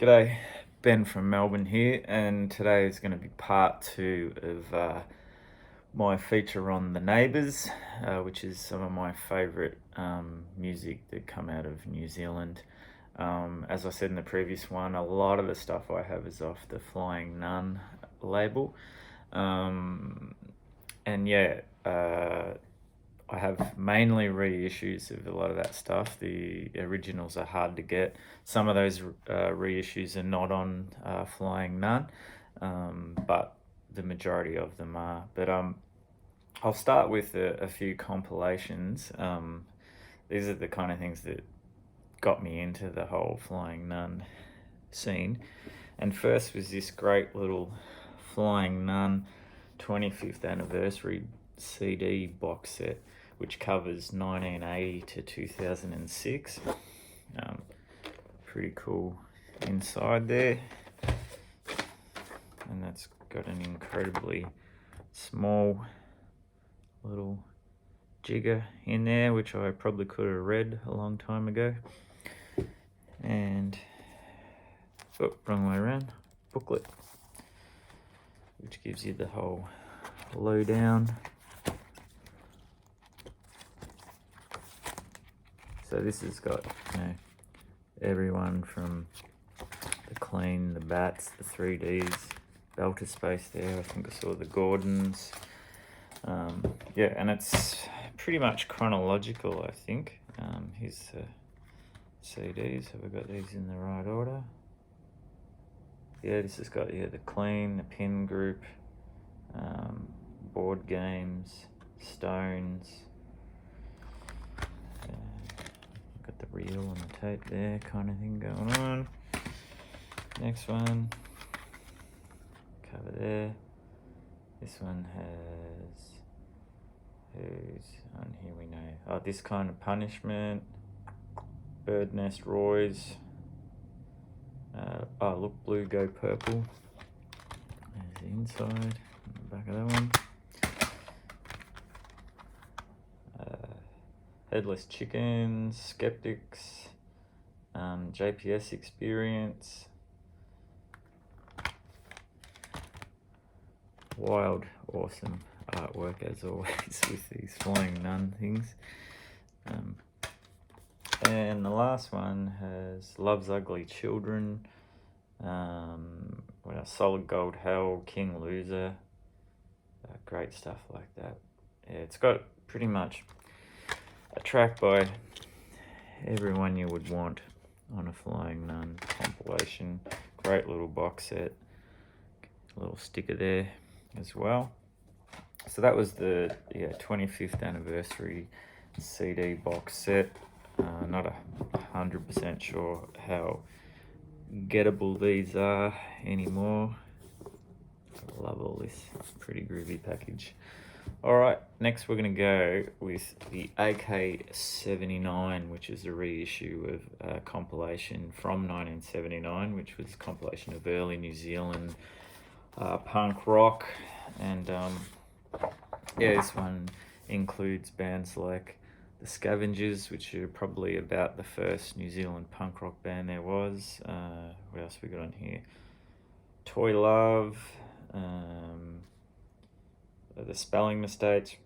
G'day, Ben from Melbourne here, and today is going to be part two of my feature on the Neighbours, which is some of my favourite music that come out of New Zealand. As I said in the previous one, a lot of the stuff I have is off the Flying Nun label. And yeah, I have mainly reissues of a lot of that stuff. The originals are hard to get. Some of those reissues are not on Flying Nun, but the majority of them are. But I'll start with a few compilations. These are the kind of things that got me into the whole Flying Nun scene. And first was this great little Flying Nun 25th anniversary CD box set, which covers 1980 to 2006. Pretty cool inside there, and that's got an incredibly small little jigger in there, which I probably could have read a long time ago. And wrong way around, booklet, which gives you the whole lowdown. So this has got, everyone from the Clean, the Bats, the 3Ds, Belter Space there. I think I saw the Gordons. And it's pretty much chronological, I think. Here's the CDs. Have I got these in the right order? Yeah, this has got the Clean, the Pin Group, board games, Stones. Got the reel and the tape there, kind of thing going on. Next one, cover there. This one has, who's on here we know? This Kind of Punishment, Bird Nest Roy's. Look Blue Go Purple. There's the inside, the back of that one. Headless Chickens, Skeptics, JPS Experience. Wild, awesome artwork as always with these Flying Nun things. And the last one has Love's Ugly Children, Solid Gold Hell, King Loser, great stuff like that. Yeah, it's got pretty much a track by everyone you would want on a Flying Nun compilation. Great little box set, a little sticker there as well. So that was the 25th anniversary CD box set. Not 100% sure how gettable these are anymore. I love all this pretty groovy package. Alright, next we're going to go with the AK-79, which is a reissue of a compilation from 1979, which was a compilation of early New Zealand punk rock. And this one includes bands like the Scavengers, which are probably about the first New Zealand punk rock band there was. What else we got on here? Toy Love, the Spelling Mistakes,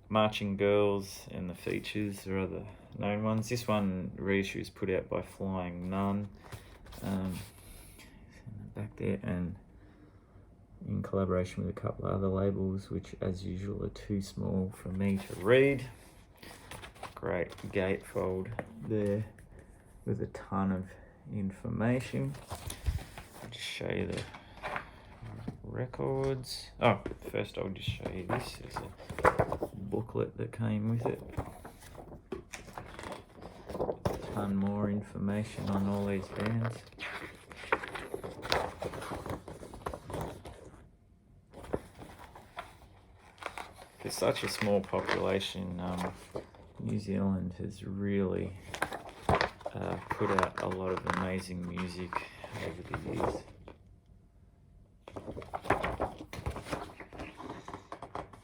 Marching Girls, and the Features are other known ones. This one reissue is put out by Flying Nun, back there, and in collaboration with a couple of other labels, which as usual are too small for me to read. Great gatefold there with a ton of information. I'll just show you the records. First I'll just show you this. There's a booklet that came with it. A ton more information on all these bands. For such a small population, New Zealand has really put out a lot of amazing music over the years.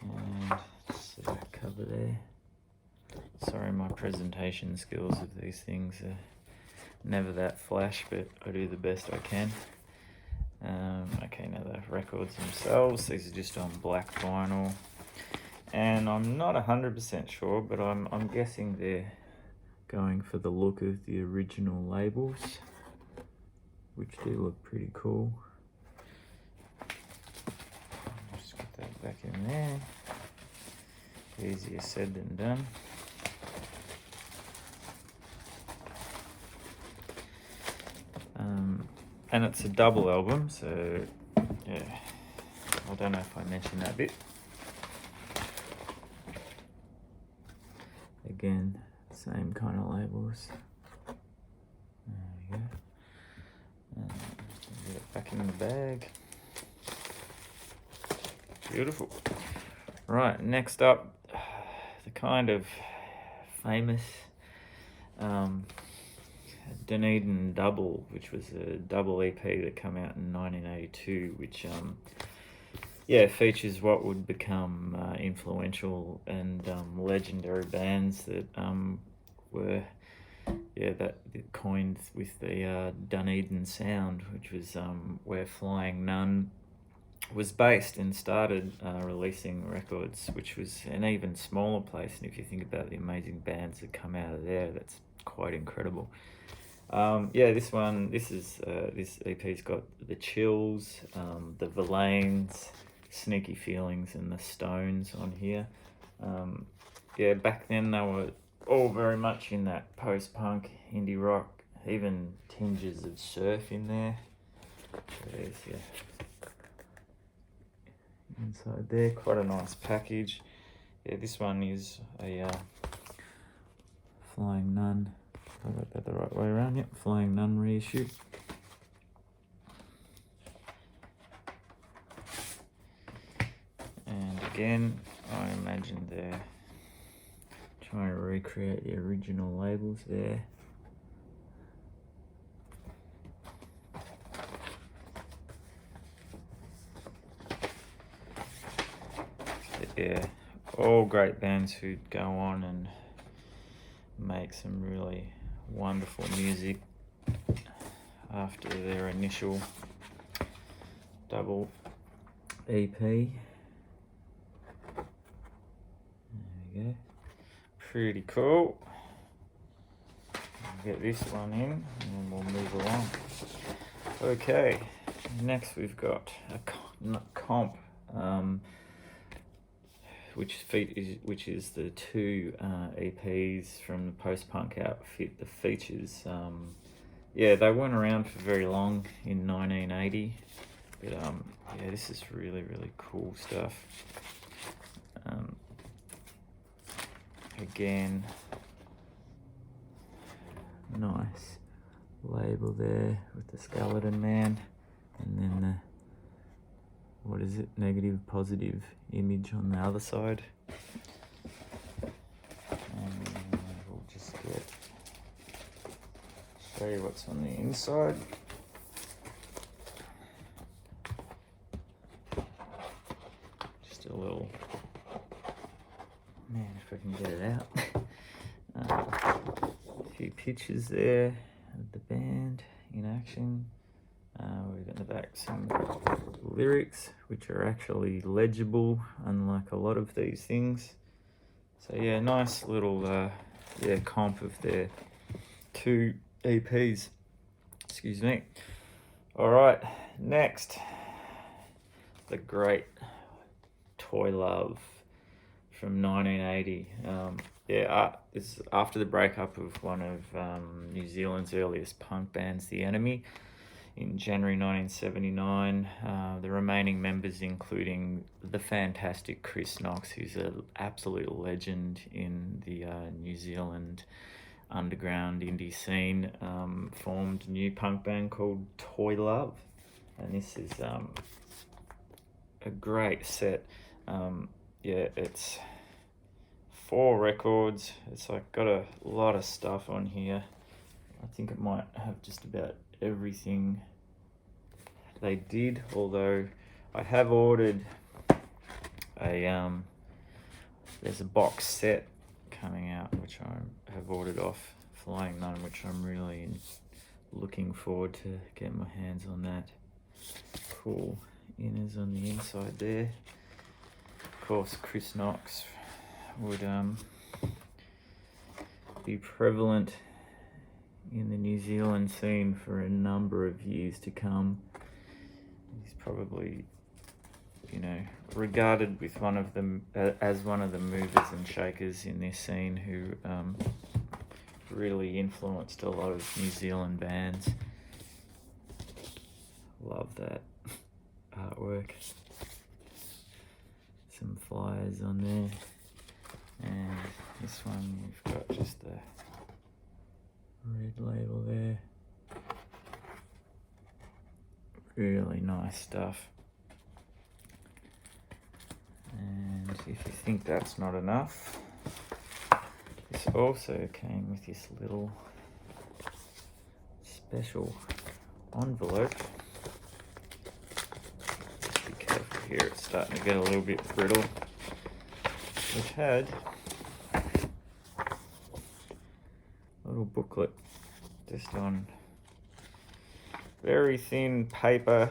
And see that cover there. Sorry, my presentation skills of these things are never that flash, but I do the best I can. Okay, now the records themselves, these are just on black vinyl, and I'm not 100% sure, but I'm guessing they're going for the look of the original labels, which do look pretty cool. Just get that back in there. Easier said than done. And it's a double album, so yeah, I don't know if I mentioned that bit. Again, same kind of labels. There we go. Get it back in the bag. Beautiful. Right, next up, the kind of famous Dunedin Double, which was a double EP that came out in 1982, which features what would become influential and legendary bands that were that coined with the Dunedin sound, which was where Flying Nun was based and started releasing records, which was an even smaller place. And if you think about the amazing bands that come out of there, that's quite incredible. This EP's got the Chills, the Verlaines, Sneaky Feelings, and the Stones on here. Back then they were all very much in that post-punk, indie rock, even tinges of surf in there. Inside there, quite a nice package. This one is a Flying Nun. I got that the right way around. Yep, Flying Nun reissue. And again, I imagine they're trying to recreate the original labels there. Yeah, all great bands who'd go on and make some really wonderful music after their initial double EP. There we go. Pretty cool. Get this one in and then we'll move along. Okay, next we've got a comp. Which is the two EPs from the post-punk outfit, the Features. They weren't around for very long in 1980, but this is really, really cool stuff. Again, nice label there with the Skeleton Man, and then the negative positive image on the other side. And we'll just show you what's on the inside. Just a little, if I can get it out. A few pictures there of the band in action. We've got in the back some lyrics, which are actually legible, unlike a lot of these things. So nice little comp of their two EPs. Excuse me. All right, next, the great Toy Love from 1980. This is after the breakup of one of New Zealand's earliest punk bands, The Enemy. In January 1979, the remaining members, including the fantastic Chris Knox, who's an absolute legend in the New Zealand underground indie scene, formed a new punk band called Toy Love. And this is a great set. It's 4 records. It's got a lot of stuff on here. I think it might have just about everything they did, although I have ordered there's a box set coming out which I have ordered off Flying Nun, which I'm really looking forward to getting my hands on that. Cool inners on the inside there. Of course, Chris Knox would be prevalent in the New Zealand scene for a number of years to come. He's probably, you know, regarded with one of them as one of the movers and shakers in this scene who really influenced a lot of New Zealand bands. Love that artwork. Some flyers on there, and this one we've got just the red label there. Really nice stuff. And if you think that's not enough, this also came with this little special envelope. Be careful here, it's starting to get a little bit brittle. Which had a little booklet just on very thin paper,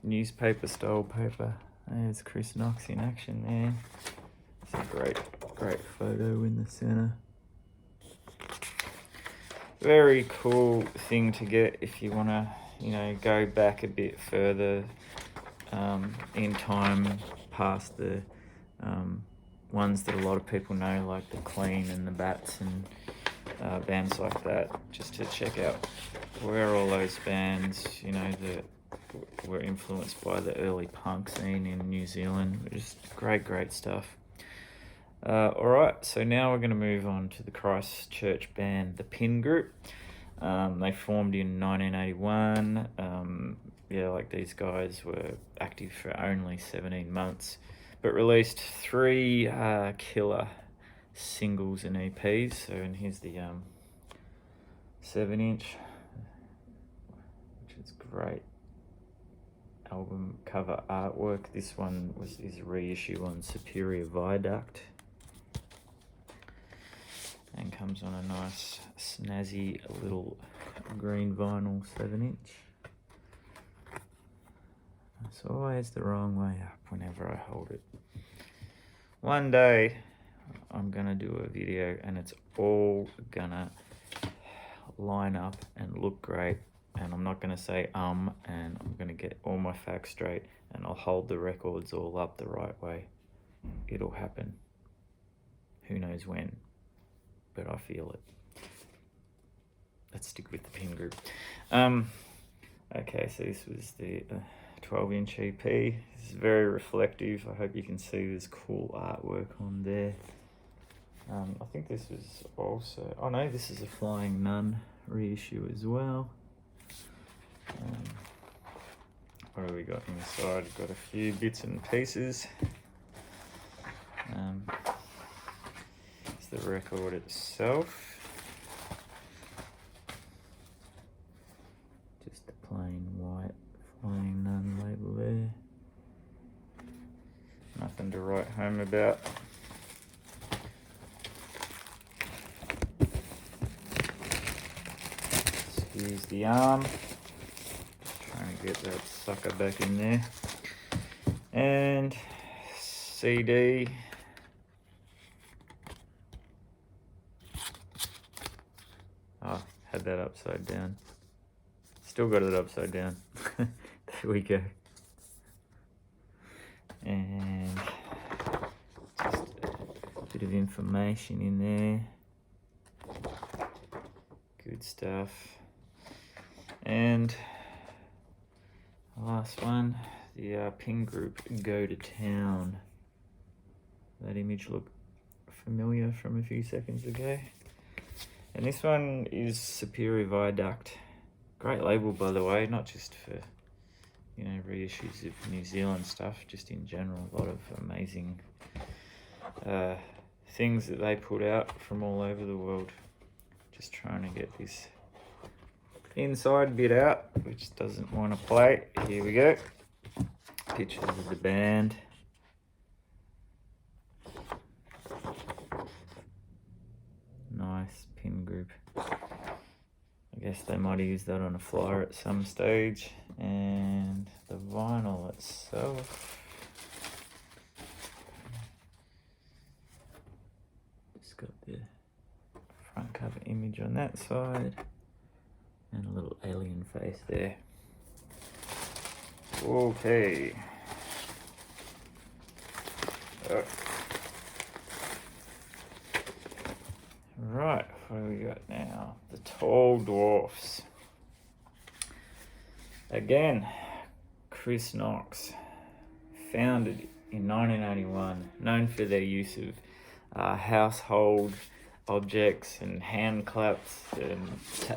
newspaper style paper. There's Chris Knox in action there. It's a great photo in the center. Very cool thing to get if you want to, you know, go back a bit further in time past the ones that a lot of people know, like the Clean and the Bats and bands like that, just to check out where all those bands, you know, that were influenced by the early punk scene in New Zealand. Just great stuff. Alright, so now we're going to move on to the Christchurch band, the Pin Group. They formed in 1981. Like these guys were active for only 17 months, but released 3 killer singles and EPs. So, and here's the 7-inch, which is great album cover artwork. This one is a reissue on Superior Viaduct, and comes on a nice snazzy little green vinyl 7-inch. It's always the wrong way up whenever I hold it. One day I'm gonna do a video and it's all gonna line up and look great, and I'm not gonna say and I'm gonna get all my facts straight, and I'll hold the records all up the right way. It'll happen. Who knows when, but I feel it. Let's stick with the Pin Group. Okay, so this was the 12-inch EP. This is very reflective. I hope you can see there's cool artwork on there. I think this was also, oh no, this is a Flying Nun reissue as well. What have we got inside? We've got a few bits and pieces. It's the record itself. Just the plain white Flying Nun label there. Nothing to write home about. Excuse the arm. Trying to get that sucker back in there. And CD. Oh, had that upside down. Still got it upside down. There we go. And just a bit of information in there. Good stuff. And last one, the Pin Group Go to Town. That image looked familiar from a few seconds ago. And this one is Superior Viaduct. Great label, by the way, not just for, you know, reissues of New Zealand stuff, just in general. A lot of amazing things that they put out from all over the world. Just trying to get this inside bit out, which doesn't want to play. Here we go. Pictures of the band. Nice Pin Group. I guess they might have used that on a flyer at some stage. And the vinyl itself, just got the front cover image on that side and a little alien face there. Okay. Right, what do we got now? The Tall Dwarfs. Again, Chris Knox, founded in 1981, known for their use of household objects and hand claps and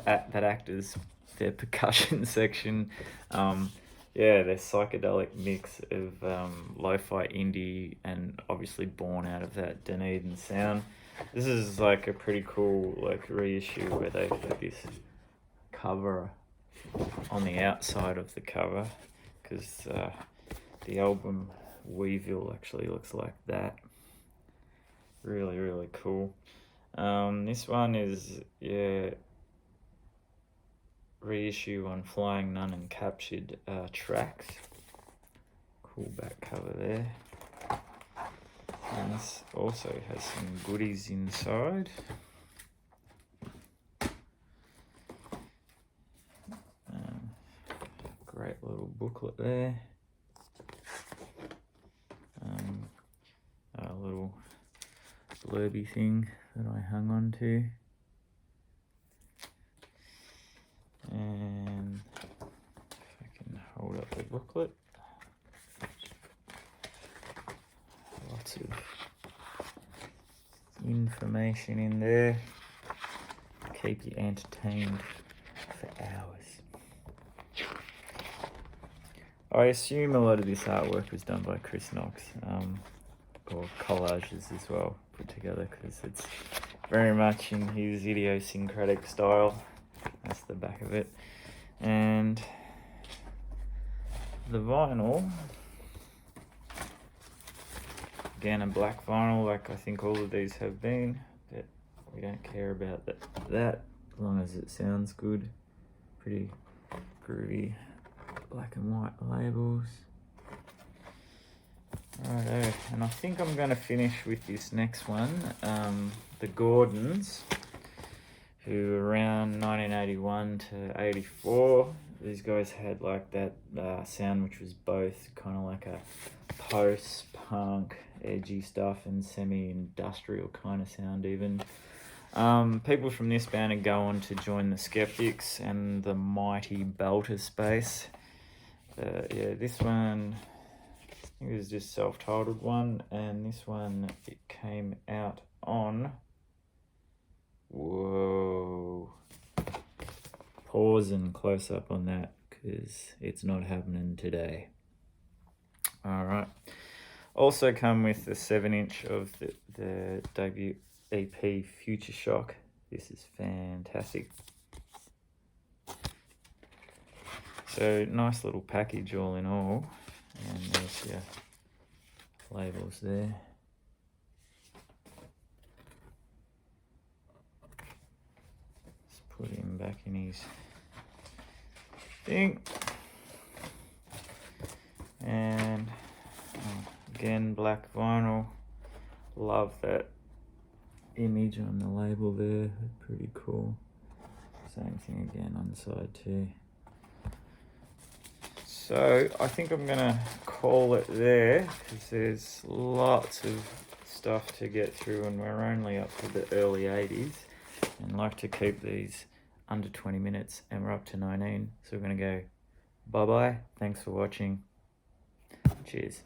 that act as their percussion section. Yeah, their psychedelic mix of lo-fi indie and obviously born out of that Dunedin sound. This is like a pretty cool like reissue where they've got this cover on the outside of the cover, because the album Weevil actually looks like that. Really, really cool. This one is, yeah, reissue on Flying Nun and Captured tracks. Cool back cover there. And this also has some goodies inside. Great little booklet there. A little blurby thing that I hung on to. And if I can hold up the booklet, lots of information in there. Keep you entertained for hours. I assume a lot of this artwork was done by Chris Knox, or collages as well, put together, because it's very much in his idiosyncratic style. That's the back of it. And the vinyl, again a black vinyl, like I think all of these have been, but we don't care about that as long as it sounds good. Pretty groovy black and white labels. Righto, and I think I'm going to finish with this next one, the Gordons, who around 1981 to 84, these guys had like that sound which was both kind of like a post-punk, edgy stuff and semi-industrial kind of sound even. People from this band would go on to join the Skeptics and the Mighty Belter Space. Yeah, this one, I think it was just self-titled one, and this one, it came out on, whoa, pause and close up on that, because it's not happening today. Alright, also come with the 7-inch of the debut EP Future Shock. This is fantastic. So nice little package all in all, and there's your labels there. Let's put him back in his thing. And again, black vinyl. Love that image on the label there, pretty cool. Same thing again on the side too. So I think I'm gonna call it there, because there's lots of stuff to get through and we're only up to the early 80s, and like to keep these under 20 minutes, and we're up to 19. So we're gonna go bye bye. Thanks for watching. Cheers.